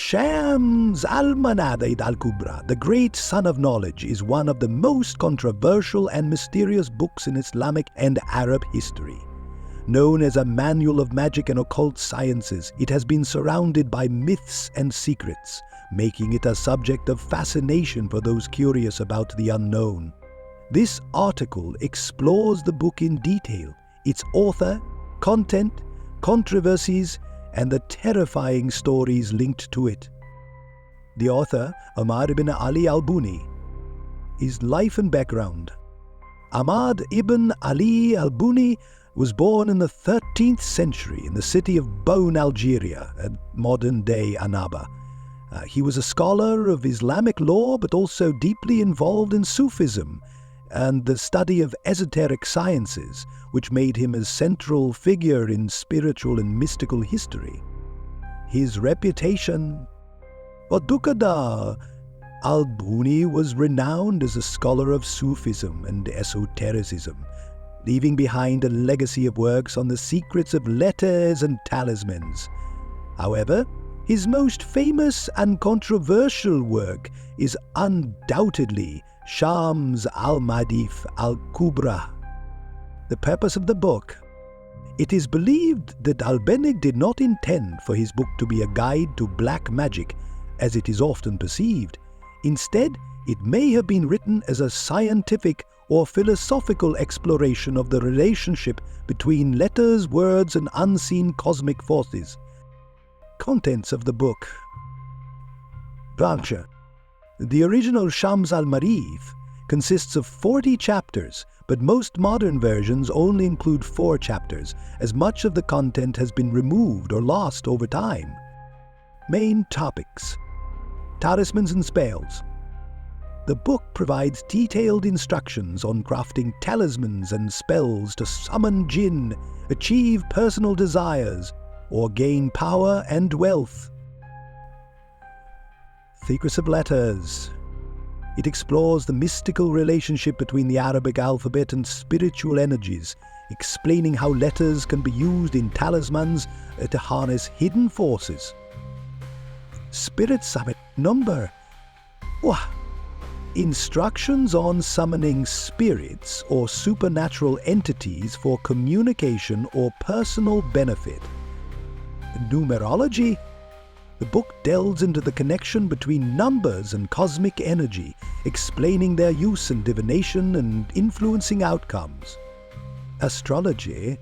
Shams al-Manadid al-kubra, the great son of knowledge, is one of the most controversial and mysterious books in Islamic and Arab history. Known as a manual of magic and occult sciences, it has been surrounded by myths and secrets, making it a subject of fascination for those curious about the unknown. This article explores the book in detail, its author, content, controversies, and the terrifying stories linked to it. The author, Ahmad ibn Ali al-Buni. His life and background. Ahmad ibn Ali al-Buni was born in the 13th century in the city of Boune, Algeria, at modern-day Annaba. He was a scholar of Islamic law, but also deeply involved in Sufism and the study of esoteric sciences, which made him a central figure in spiritual and mystical history. His reputation... Dukada al-Buni was renowned as a scholar of Sufism and esotericism, leaving behind a legacy of works on the secrets of letters and talismans. However, his most famous and controversial work is undoubtedly Shams al-Madif al-Kubra. The purpose of the book. It is believed that al-Buni did not intend for his book to be a guide to black magic, as it is often perceived. Instead, it may have been written as a scientific or philosophical exploration of the relationship between letters, words, and unseen cosmic forces. Contents of the book. Brancher. The original Shams al-Marif consists of 40 chapters, but most modern versions only include 4 chapters, as much of the content has been removed or lost over time. Main topics. Talismans and spells. The book provides detailed instructions on crafting talismans and spells to summon jinn, achieve personal desires, or gain power and wealth. Secrets of letters. It explores the mystical relationship between the Arabic alphabet and spiritual energies, explaining how letters can be used in talismans to harness hidden forces. Spirit Summit number. Instructions on summoning spirits or supernatural entities for communication or personal benefit. Numerology. The book delves into the connection between numbers and cosmic energy, explaining their use in divination and influencing outcomes. Astrology.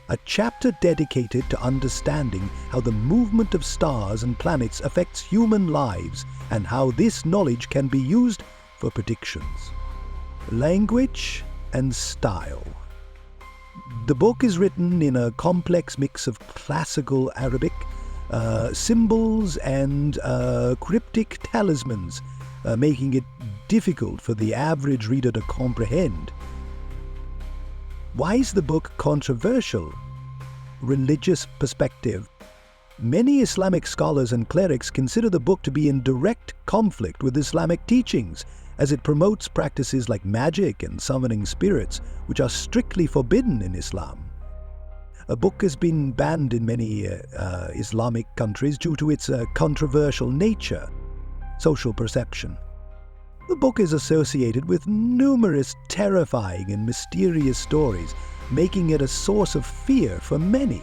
A chapter dedicated to understanding how the movement of stars and planets affects human lives and how this knowledge can be used for predictions. Language and style. The book is written in a complex mix of classical Arabic, symbols and cryptic talismans, making it difficult for the average reader to comprehend. Why is the book controversial? Religious perspective. Many Islamic scholars and clerics consider the book to be in direct conflict with Islamic teachings, as it promotes practices like magic and summoning spirits, which are strictly forbidden in Islam. A book has been banned in many Islamic countries due to its controversial nature. Social perception. The book is associated with numerous terrifying and mysterious stories, making it a source of fear for many.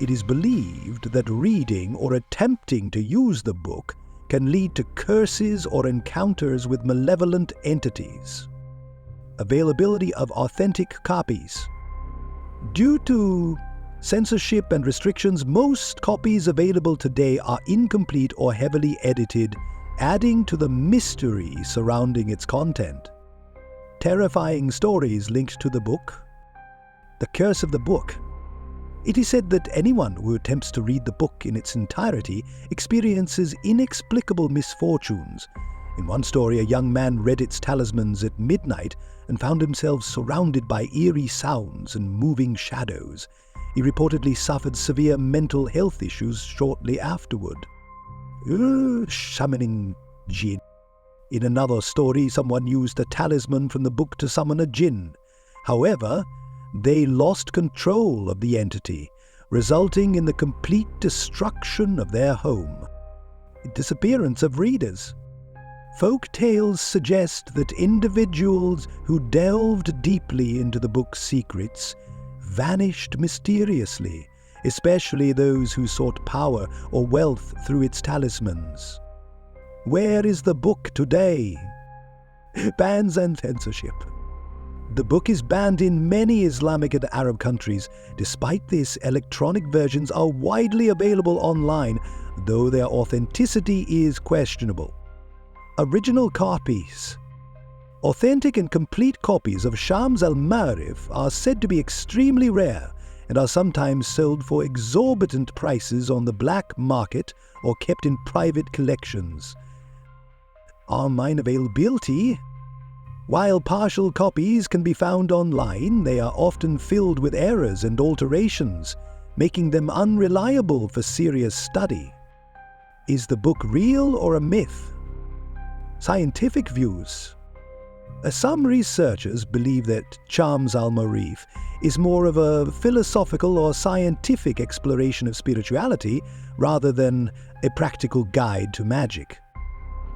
It is believed that reading or attempting to use the book can lead to curses or encounters with malevolent entities. Availability of authentic copies. Due to censorship and restrictions, most copies available today are incomplete or heavily edited, adding to the mystery surrounding its content. Terrifying stories linked to the book. The curse of the book. It is said that anyone who attempts to read the book in its entirety experiences inexplicable misfortunes. In one story, a young man read its talismans at midnight and found himself surrounded by eerie sounds and moving shadows. He reportedly suffered severe mental health issues shortly afterward. Summoning jinn. In another story, someone used a talisman from the book to summon a jinn. However, they lost control of the entity, resulting in the complete destruction of their home. disappearance of readers. Folk tales suggest that individuals who delved deeply into the book's secrets vanished mysteriously, especially those who sought power or wealth through its talismans. Where is the book today? Bans and censorship. The book is banned in many Islamic and Arab countries. Despite this, electronic versions are widely available online, though their authenticity is questionable. Original copies. Authentic and complete copies of Shams al-Ma'arif are said to be extremely rare and are sometimes sold for exorbitant prices on the black market or kept in private collections. Online availability. While partial copies can be found online, they are often filled with errors and alterations, making them unreliable for serious study. Is the book real or a myth? Scientific views. Some researchers believe that Shams al-Ma'arif is more of a philosophical or scientific exploration of spirituality rather than a practical guide to magic.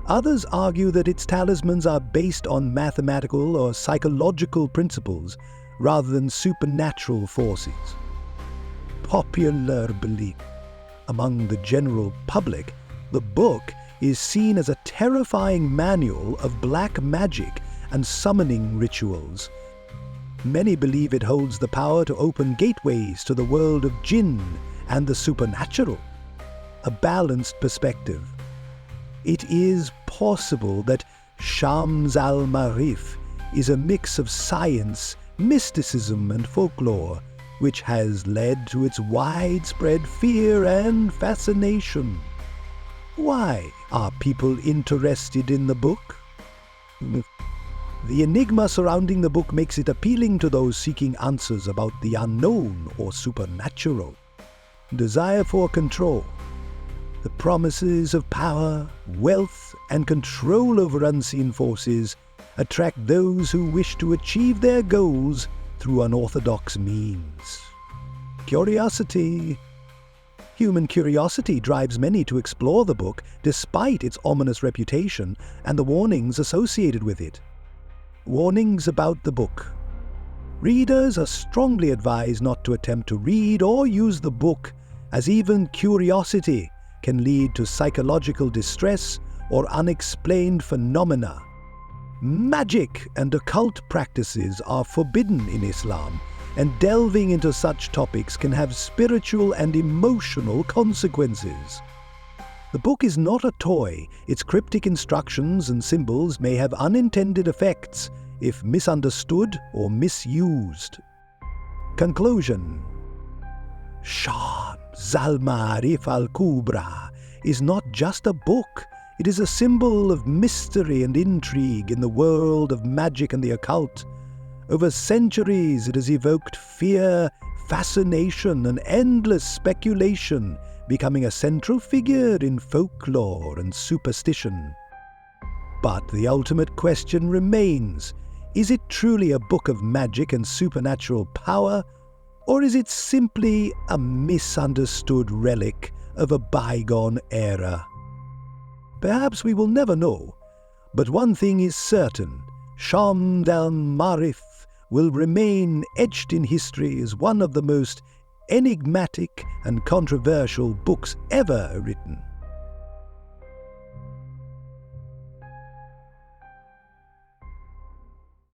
Others argue that its talismans are based on mathematical or psychological principles rather than supernatural forces. Popular belief. Among the general public, the book is seen as a terrifying manual of black magic and summoning rituals. Many believe it holds the power to open gateways to the world of jinn and the supernatural. A balanced perspective. It is possible that Shams al-Ma'arif is a mix of science, mysticism, and folklore, which has led to its widespread fear and fascination. Why are people interested in the book? The enigma surrounding the book makes it appealing to those seeking answers about the unknown or supernatural. Desire for control. The promises of power, wealth, and control over unseen forces attract those who wish to achieve their goals through unorthodox means. Curiosity. Human curiosity drives many to explore the book despite its ominous reputation and the warnings associated with it. Warnings about the book. Readers are strongly advised not to attempt to read or use the book, as even curiosity can lead to psychological distress or unexplained phenomena. Magic and occult practices are forbidden in Islam, and delving into such topics can have spiritual and emotional consequences. The book is not a toy. Its cryptic instructions and symbols may have unintended effects if misunderstood or misused. Conclusion. Shams al-Ma'arif al-kubra is not just a book. It is a symbol of mystery and intrigue in the world of magic and the occult. Over centuries, it has evoked fear, fascination, and endless speculation, becoming a central figure in folklore and superstition. But the ultimate question remains: is it truly a book of magic and supernatural power, or is it simply a misunderstood relic of a bygone era? Perhaps we will never know, but one thing is certain: Shams al-Ma'arif will remain etched in history as one of the most enigmatic and controversial books ever written.